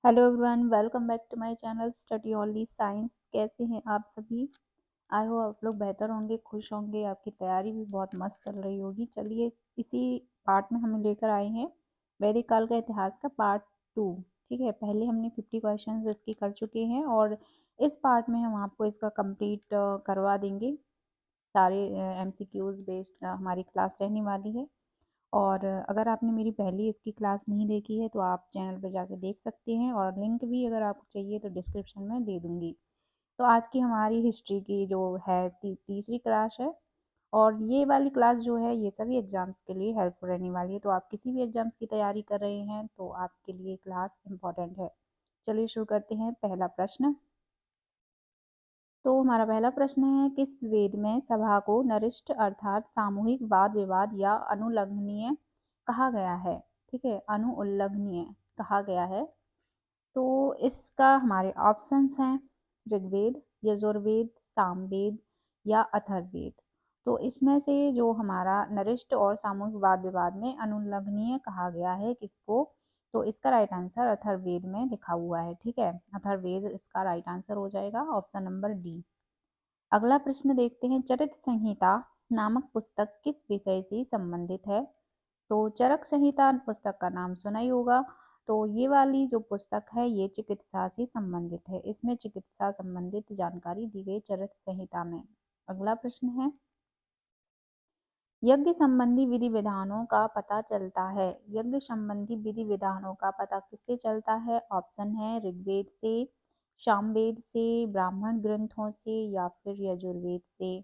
Hello everyone, welcome back to my channel study only science. कैसे हैं आप सभी? आई होप आप लोग बेहतर होंगे, खुश होंगे, आपकी तैयारी भी बहुत मस्त चल रही होगी। चलिए, इसी पार्ट में हम लेकर आए हैं वैदिक काल का इतिहास का पार्ट 2। ठीक है, पहले हमने 50 क्वेश्चंस इसकी कर चुके हैं और इस पार्ट में हम आपको इसका कंप्लीट करवा देंगे। सारे एमसीक्यूज बेस्ड हमारी क्लास रहने वाली है। और अगर आपने मेरी पहली इसकी क्लास नहीं देखी है तो आप चैनल पर जाकर देख सकते हैं, और लिंक भी अगर आपको चाहिए तो डिस्क्रिप्शन में दे दूँगी। तो आज की हमारी हिस्ट्री की जो है तीसरी क्लास है, और ये वाली क्लास जो है ये सभी एग्ज़ाम्स के लिए हेल्पफुल रहने वाली है। तो आप किसी भी एग्ज़ाम्स की तैयारी कर रहे हैं तो आपके लिए क्लास इम्पॉर्टेंट है। चलिए शुरू करते हैं। पहला प्रश्न, तो हमारा पहला प्रश्न है, किस वेद में सभा को नरिष्ठ अर्थात सामूहिक वाद विवाद या अनुल्लंघनीय कहा गया है? ठीक है, अनुउल्लंघनीय कहा गया है। तो इसका हमारे ऑप्शंस हैं ऋग्वेद, यजुर्वेद, सामवेद या अथर्ववेद। तो इसमें से जो हमारा नरिष्ठ और सामूहिक वाद विवाद में अनुल्लंघनीय कहा गया है किसको, तो इसका राइट आंसर अथर्ववेद में लिखा हुआ है। ठीक है, अथर्ववेद इसका राइट आंसर हो जाएगा, ऑप्शन नंबर डी। अगला प्रश्न देखते हैं, चरित संहिता नामक पुस्तक किस विषय से संबंधित है? तो चरक संहिता पुस्तक का नाम सुना ही होगा। तो ये वाली जो पुस्तक है ये चिकित्सा से संबंधित है, इसमें चिकित्सा संबंधित जानकारी दी गई चरक संहिता में। अगला प्रश्न है, यज्ञ संबंधी विधि विधानों का पता चलता है, यज्ञ संबंधी विधि विधानों का पता किससे चलता है? ऑप्शन है ऋग्वेद से, सामवेद से, ब्राह्मण ग्रंथों से या फिर यजुर्वेद से।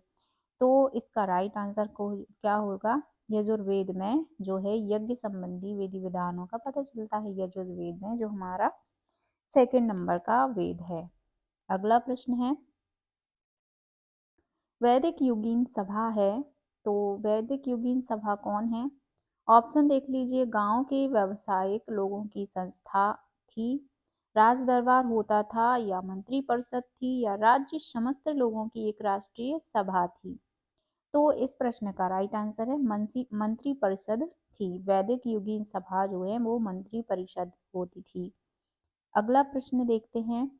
तो इसका राइट आंसर को क्या होगा? यजुर्वेद में जो है यज्ञ संबंधी विधि विधानों का पता चलता है, यजुर्वेद में जो हमारा सेकंड नंबर का वेद है। अगला प्रश्न है, वैदिक युगीन सभा है, तो वैदिक युगीन सभा कौन है? ऑप्शन देख लीजिए, गांव के व्यावसायिक लोगों की संस्था थी, राज दरबार होता था, या मंत्री परिषद थी, या राज्य समस्त लोगों की एक राष्ट्रीय सभा थी। तो इस प्रश्न का राइट आंसर है मंत्री परिषद थी। वैदिक युगीन सभा जो है वो मंत्री परिषद होती थी। अगला प्रश्न देखते हैं,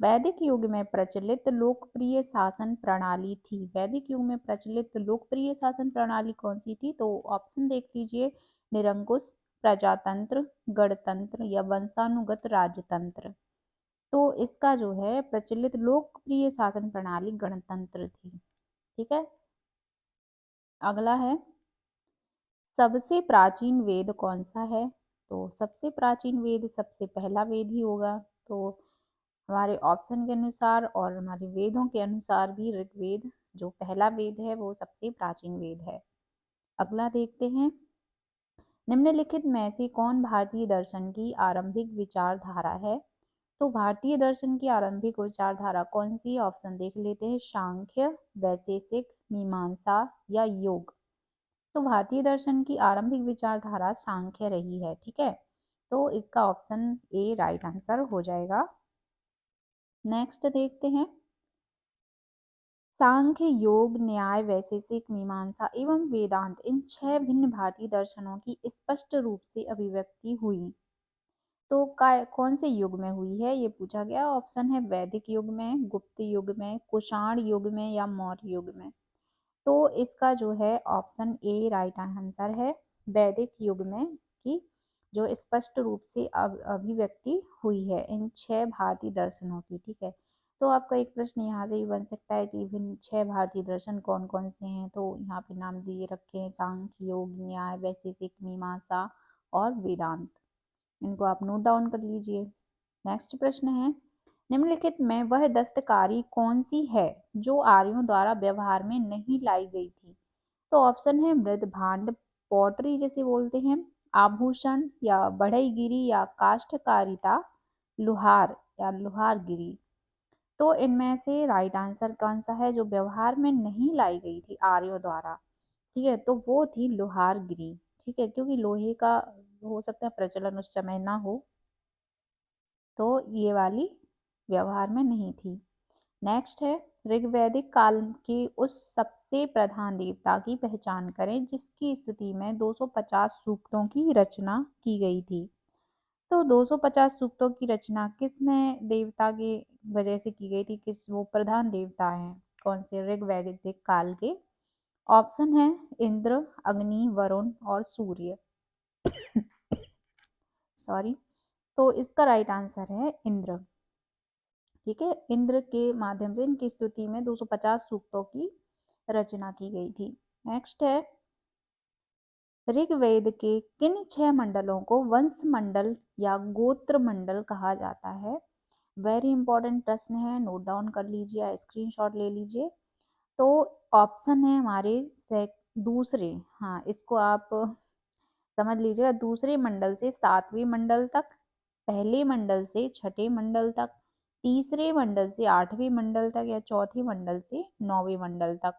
वैदिक युग में प्रचलित लोकप्रिय शासन प्रणाली थी, वैदिक युग में प्रचलित लोकप्रिय शासन प्रणाली कौन सी थी? तो ऑप्शन देख लीजिए, निरंकुश, प्रजातंत्र, गणतंत्र या वंशानुगत राजतंत्र। तो इसका जो है प्रचलित लोकप्रिय शासन प्रणाली गणतंत्र थी। ठीक है, अगला है, सबसे प्राचीन वेद कौन सा है? तो सबसे प्राचीन वेद सबसे पहला वेद ही होगा। तो हमारे ऑप्शन के अनुसार और हमारे वेदों के अनुसार भी ऋग्वेद जो पहला वेद है वो सबसे प्राचीन वेद है। अगला देखते हैं, निम्नलिखित में से कौन भारतीय दर्शन की आरंभिक विचारधारा है? तो भारतीय दर्शन की आरंभिक विचारधारा कौन सी? ऑप्शन देख लेते हैं, सांख्य, वैशेषिक, मीमांसा या योग। तो भारतीय दर्शन की आरंभिक विचारधारा सांख्य रही है। ठीक है, तो इसका ऑप्शन ए राइट आंसर हो जाएगा। नेक्स्ट देखते हैं, सांख्य, योग, न्याय, वैशेषिक, मीमांसा एवं वेदांत इन 6 भिन्न भारतीय दर्शनों की स्पष्ट रूप से अभिव्यक्ति हुई। तो कौन से युग में हुई है ये पूछा गया। ऑप्शन है वैदिक युग में, गुप्त युग में, कुषाण युग में या मौर्य युग में। तो इसका जो है ऑप्शन ए राइट आंसर है, वैदिक युग में इसकी जो स्पष्ट रूप से अभिव्यक्ति हुई है इन 6 भारतीय दर्शनों की। ठीक है, तो आपका एक प्रश्न यहाँ से भी बन सकता है कि इन 6 भारतीय दर्शन कौन कौन से हैं? तो यहाँ पे नाम दिए रखे हैं, सांख्य, योग, न्याय, वैशेषिक, मीमांसा और वेदांत। इनको आप नोट डाउन कर लीजिए। नेक्स्ट प्रश्न है, निम्नलिखित में वह दस्तकारी कौन सी है जो आर्यों द्वारा व्यवहार में नहीं लाई गई थी? तो ऑप्शन है मृद भांड, पॉटरी जैसे बोलते हैं, आभूषण या बढ़ईगिरी या काष्ठकारिता, लुहार या लुहारगिरी। तो इनमें से राइट आंसर कौन सा है जो व्यवहार में नहीं लाई गई थी आर्यों द्वारा? ठीक है, तो वो थी लुहारगिरी। ठीक है, क्योंकि लोहे का हो सकता है प्रचलन उस समय ना हो, तो ये वाली व्यवहार में नहीं थी। नेक्स्ट है, ऋग्वैदिक काल के उस सबसे प्रधान देवता की पहचान करें जिसकी स्तुति में 250 सूक्तों की रचना की गई थी। तो 250 सूक्तों की रचना किस में देवता की वजह से की गई थी, किस वो प्रधान देवता हैं कौन से ऋग वैदिक काल के? ऑप्शन है इंद्र, अग्नि, वरुण और सूर्य। सॉरी। तो इसका राइट आंसर है इंद्र। ठीक है, इंद्र के माध्यम से इनकी स्तुति में 250 सूक्तों की रचना की गई थी। नेक्स्ट है, ऋग्वेद के किन 6 मंडलों को वंश मंडल या गोत्र मंडल कहा जाता है? वेरी इंपॉर्टेंट प्रश्न है, नोट डाउन कर लीजिए या स्क्रीनशॉट ले लीजिए। तो ऑप्शन है हमारे दूसरे, हाँ इसको आप समझ लीजिएगा, दूसरे मंडल से 7वें मंडल तक, पहले मंडल से 6ठे मंडल तक, तीसरे मंडल से 8वें मंडल तक, या चौथे मंडल से 9वें मंडल तक।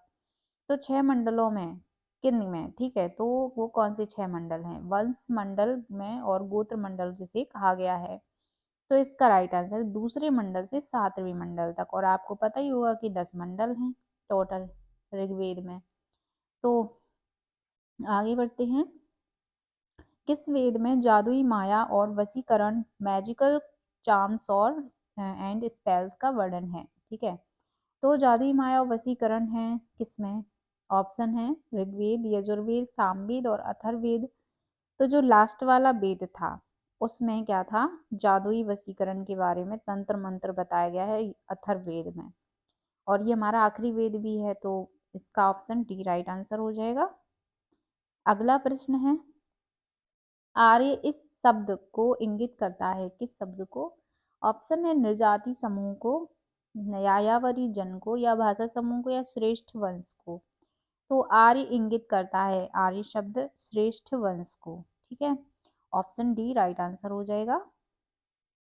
तो 6 मंडलों में किन में, ठीक है, तो वो कौन से 6 मंडल हैं? वंश मंडल में और गोत्र मंडल जिसे कहा गया है। तो इसका राइट आंसर दूसरे मंडल से 7वें मंडल तक। और आपको पता ही होगा कि 10 मंडल हैं टोटल ऋग्वेद में। तो आगे बढ़ते हैं। किस वेद में जादुई माया और वशीकरण, मैजिकल चार्म्स और एंड स्पेल्स का वर्णन है? ठीक है, तो जादुई माया और वशीकरण है किसमें? ऑप्शन है ऋग्वेद, यजुर्वेद, सामवेद और अथर्ववेद। तो जो लास्ट वाला वेद था उसमें क्या था? जादुई वशीकरण के बारे में तंत्र मंत्र बताया गया है अथर्ववेद में। और ये हमारा आखिरी वेद भी है, तो इसका ऑप्शन डी राइट आंसर हो जाएगा। अगला प्रश्न है, आर्य इस शब्द को इंगित करता है, किस शब्द को? ऑप्शन है नृजाति समूह को, यायावरी जन को, या भाषा समूह को, या श्रेष्ठ वंश को। तो आर्य इंगित करता है, आर्य शब्द श्रेष्ठ वंश को। ठीक है, ऑप्शन डी राइट आंसर हो जाएगा।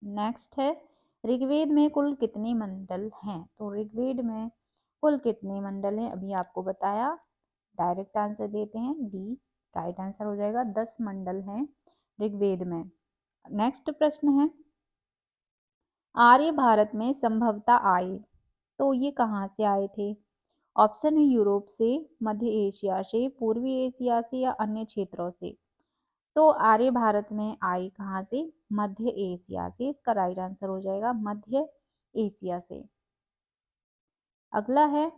नेक्स्ट है, ऋग्वेद में कुल कितने मंडल हैं? तो ऋग्वेद में कुल कितने मंडल हैं अभी आपको बताया। डायरेक्ट आंसर देते हैं, डी राइट आंसर हो जाएगा। 10 मंडल हैं ऋग्वेद में। नेक्स्ट प्रश्न है, आर्य भारत में संभवतः आए, तो ये कहाँ से आए थे? ऑप्शन है यूरोप से, मध्य एशिया से, पूर्वी एशिया से, या अन्य क्षेत्रों से। तो आर्य भारत में आए कहाँ से? मध्य एशिया से। इसका राइट आंसर हो जाएगा मध्य एशिया से। अगला है,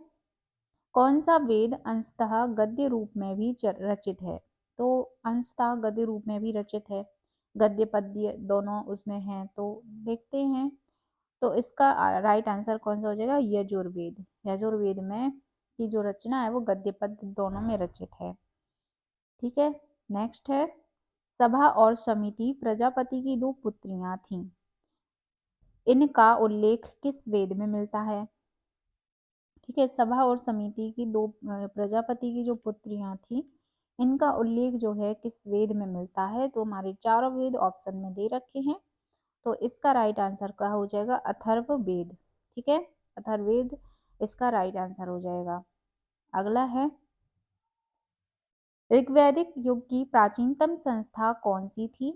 कौन सा वेद अंशतः गद्य रूप में भी रचित है? तो अंशतः गद्य रूप में भी रचित है, गद्य पद्य दोनों उसमें हैं, तो देखते हैं। तो इसका राइट आंसर कौन सा हो जाएगा? यजुर्वेद। यजुर्वेद में की जो रचना है वो गद्य पद्य दोनों में रचित है। ठीक है, नेक्स्ट है, सभा और समिति प्रजापति की 2 पुत्रियां थीं, इनका उल्लेख किस वेद में मिलता है? ठीक है, सभा और समिति की 2 प्रजापति की जो पुत्रियां थी, इनका उल्लेख जो है किस वेद में मिलता है? तो हमारे चारों वेद ऑप्शन में दे रखे हैं, तो इसका राइट आंसर क्या हो जाएगा? अथर्ववेद। ठीक है, अथर्ववेद इसका राइट आंसर हो जाएगा। अगला है, ऋग्वैदिक युग की प्राचीनतम संस्था कौन सी थी?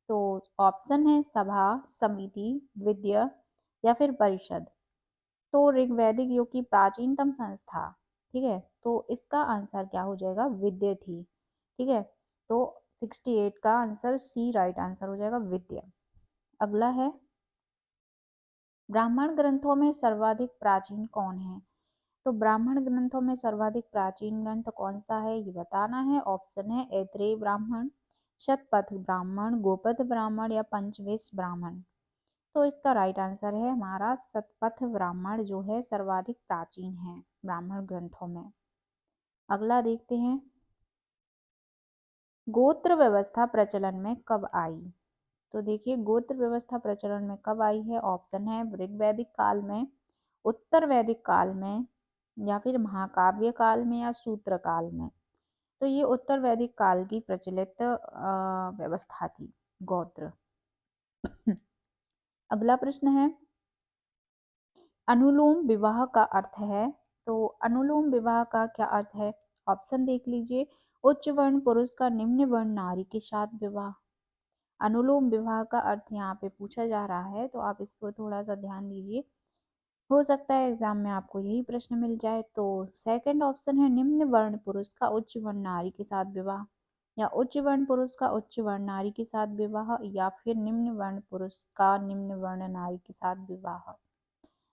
तो ऑप्शन है सभा, समिति, विद्या, या फिर परिषद। तो ऋग्वैदिक युग की प्राचीनतम संस्था, ठीक है, तो इसका आंसर क्या हो जाएगा? विद्या थी। ठीक है, तो 68 का आंसर सी राइट आंसर हो जाएगा, विद्या। अगला है, ब्राह्मण ग्रंथों में सर्वाधिक प्राचीन कौन है? तो ब्राह्मण ग्रंथों में सर्वाधिक प्राचीन ग्रंथ कौन सा है ये बताना है। ऑप्शन है ऐत्रेय ब्राह्मण, शतपथ ब्राह्मण, गोपथ ब्राह्मण, या पंचवेश ब्राह्मण। तो इसका राइट आंसर है हमारा शतपथ ब्राह्मण, जो है सर्वाधिक प्राचीन है ब्राह्मण ग्रंथों में। अगला देखते हैं, गोत्र व्यवस्था प्रचलन में कब आई? तो देखिए, गोत्र व्यवस्था प्रचलन में कब आई है? ऑप्शन है ऋग्वैदिक काल में, उत्तर वैदिक काल में, या फिर महाकाव्य काल में, या सूत्र काल में। तो ये उत्तर वैदिक काल की प्रचलित व्यवस्था थी, गोत्र। अगला प्रश्न है, अनुलोम विवाह का अर्थ है? तो अनुलोम विवाह का क्या अर्थ है? ऑप्शन देख लीजिए, उच्च वर्ण पुरुष का निम्न वर्ण नारी के साथ विवाह। अनुलोम विवाह का अर्थ यहाँ पे पूछा जा रहा है, तो आप इस पर थोड़ा सा ध्यान दीजिए, हो सकता है एग्जाम में आपको यही प्रश्न मिल जाए। तो सेकंड ऑप्शन है निम्न वर्ण पुरुष का उच्च वर्ण नारी के साथ विवाह। या उच्च वर्ण पुरुष का उच्च वर्ण नारी के साथ विवाह, या फिर निम्न वर्ण पुरुष का निम्न वर्ण नारी के साथ विवाह।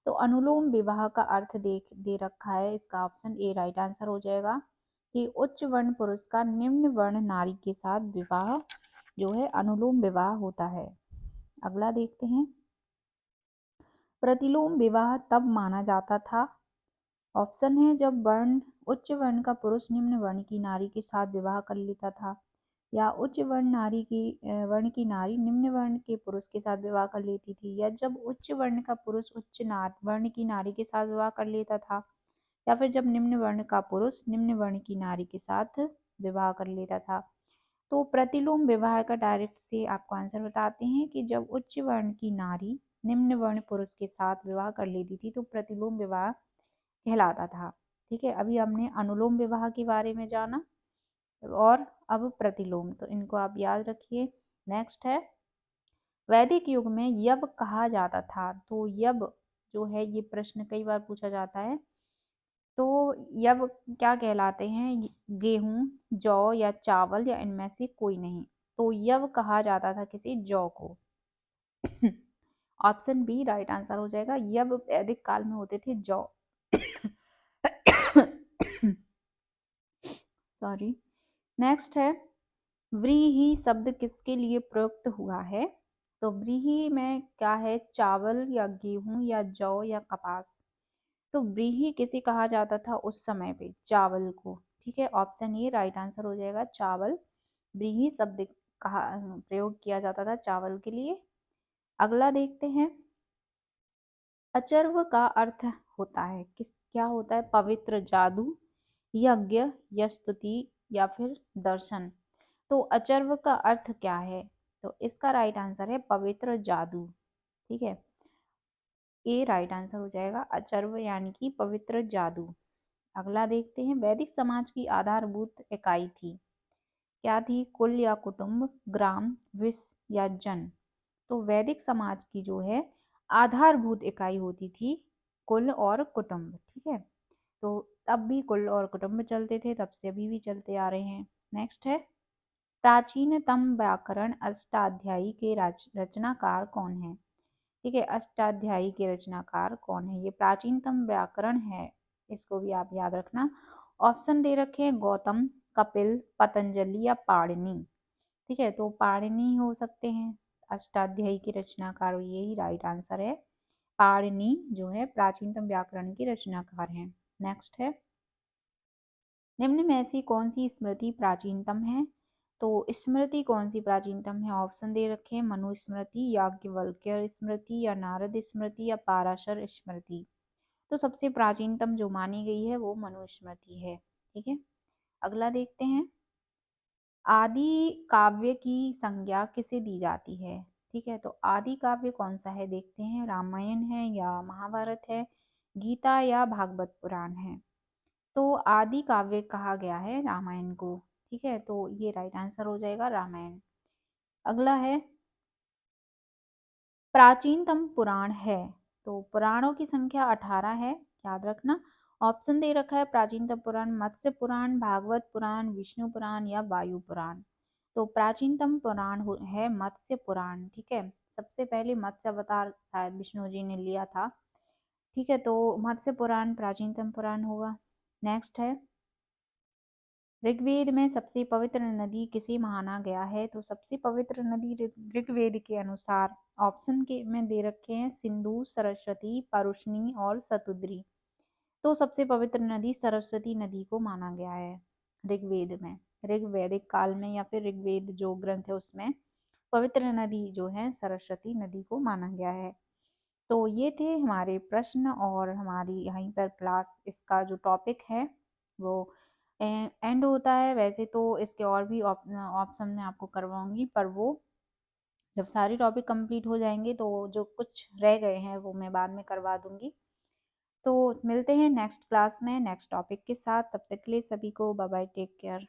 तो अनुलोम विवाह का अर्थ दे रखा है, इसका ऑप्शन ए राइट आंसर हो जाएगा कि उच्च वर्ण पुरुष का निम्न वर्ण नारी के साथ विवाह जो है अनुलोम विवाह होता है। अगला देखते हैं, प्रतिलोम विवाह तब माना जाता था। ऑप्शन है जब वर्ण उच्च वर्ण का पुरुष निम्न वर्ण की नारी के साथ विवाह कर लेता था, या उच्च वर्ण की नारी निम्न वर्ण के पुरुष के साथ विवाह कर लेती थी, या जब उच्च वर्ण का पुरुष वर्ण की नारी के साथ विवाह कर लेता था, या फिर जब निम्न वर्ण का पुरुष निम्न वर्ण की नारी के साथ विवाह कर लेता था। तो प्रतिलोम विवाह का डायरेक्ट से आपको आंसर बताते हैं कि जब उच्च वर्ण की नारी निम्न वर्ण पुरुष के साथ विवाह कर लेती थी तो प्रतिलोम विवाह कहलाता था। ठीक है, अभी हमने अनुलोम विवाह के बारे में जाना और अब प्रतिलोम, तो इनको आप याद रखिए। नेक्स्ट है, वैदिक युग में यव कहा जाता था। तो यव जो है ये प्रश्न कई बार पूछा जाता है, तो यव क्या कहलाते हैं, गेहूं, जौ या चावल या इनमें से कोई नहीं। तो यव कहा जाता था किसी जौ को। ऑप्शन बी राइट आंसर हो जाएगा, यव वैदिक काल में होते थे जौ। सॉरी। नेक्स्ट है, व्रीहि शब्द किसके लिए प्रयुक्त हुआ है। तो व्रीहि में क्या है, चावल या गेहूं या जौ या कपास। तो व्रीहि किसे कहा जाता था उस समय पे, चावल को। ठीक है, ऑप्शन ए राइट आंसर हो जाएगा, चावल। व्रीहि शब्द कहा प्रयोग किया जाता था चावल के लिए। अगला देखते हैं, अचर्व का अर्थ होता है क्या होता है, पवित्र, जादू, यज्ञ या स्तुति या फिर दर्शन। तो अचर्व का अर्थ क्या है, तो इसका राइट आंसर है पवित्र, जादू। ठीक है, ए राइट आंसर हो जाएगा, अचर्व यानी कि पवित्र, जादू। अगला देखते हैं, वैदिक समाज की आधारभूत इकाई थी क्या थी, कुल या कुटुंब, ग्राम, विश्व या जन। तो वैदिक समाज की जो है आधारभूत इकाई होती थी कुल और कुटुंब। ठीक है, तो तब भी कुल और कुटुंब चलते थे, तब से अभी भी चलते आ रहे हैं। नेक्स्ट है, प्राचीनतम व्याकरण अष्टाध्यायी के रचनाकार कौन है। ठीक है, अष्टाध्यायी के रचनाकार कौन है, ये प्राचीनतम व्याकरण है, इसको भी आप याद रखना। ऑप्शन दे रखे हैं, गौतम, कपिल, पतंजलि या पाणिनि। ठीक है, तो पाणिनि हो सकते हैं अष्टाध्यायी के रचनाकार, यही राइट आंसर है। पाणिनि जो है प्राचीनतम व्याकरण के रचनाकार हैं। नेक्स्ट है, निम्न में से कौन सी स्मृति प्राचीनतम है। तो स्मृति कौन सी प्राचीनतम है, ऑप्शन दे रखे हैं, मनुस्मृति, याज्ञवल्क्य स्मृति या नारद स्मृति या पाराशर स्मृति। तो सबसे प्राचीनतम जो मानी गई है वो मनुस्मृति है। ठीक है, अगला देखते हैं, आदि काव्य की संज्ञा किसे दी जाती है। ठीक है, तो आदि काव्य कौन सा है देखते हैं, रामायण है या महाभारत है, गीता या भागवत पुराण है। तो आदि काव्य कहा गया है रामायण को। ठीक है, तो ये राइट आंसर हो जाएगा, रामायण। अगला है, प्राचीनतम पुराण है। तो पुराणों की संख्या 18 है, याद रखना। ऑप्शन दे रखा है, प्राचीनतम पुराण मत्स्य पुराण, भागवत पुराण, विष्णु पुराण या वायु पुराण। तो प्राचीनतम पुराण है मत्स्य पुराण। ठीक है, सबसे पहले मत्स्य अवतार शायद विष्णु जी ने लिया था। ठीक है, तो मत्स्य पुराण प्राचीनतम पुराण होगा। नेक्स्ट है, ऋग्वेद में सबसे पवित्र नदी किसे माना गया है। तो सबसे पवित्र नदी ऋग्वेद के अनुसार ऑप्शन के में दे रखे हैं, सिंधु, सरस्वती, परुष्णी और सतुद्री। तो सबसे पवित्र नदी सरस्वती नदी को माना गया है ऋग्वेद में, ऋग्वैदिक काल में, या फिर ऋग्वेद जो ग्रंथ है उसमें पवित्र नदी जो है सरस्वती नदी को माना गया है। तो ये थे हमारे प्रश्न और हमारी यहीं पर क्लास, इसका जो टॉपिक है वो एंड होता है। वैसे तो इसके और भी ऑप्शन मैं आपको करवाऊंगी, पर वो जब सारे टॉपिक कंप्लीट हो जाएंगे तो जो कुछ रह गए हैं वो मैं बाद में करवा दूंगी। तो मिलते हैं नेक्स्ट क्लास में नेक्स्ट टॉपिक के साथ, तब तक के लिए सभी को बाय बाय, टेक केयर।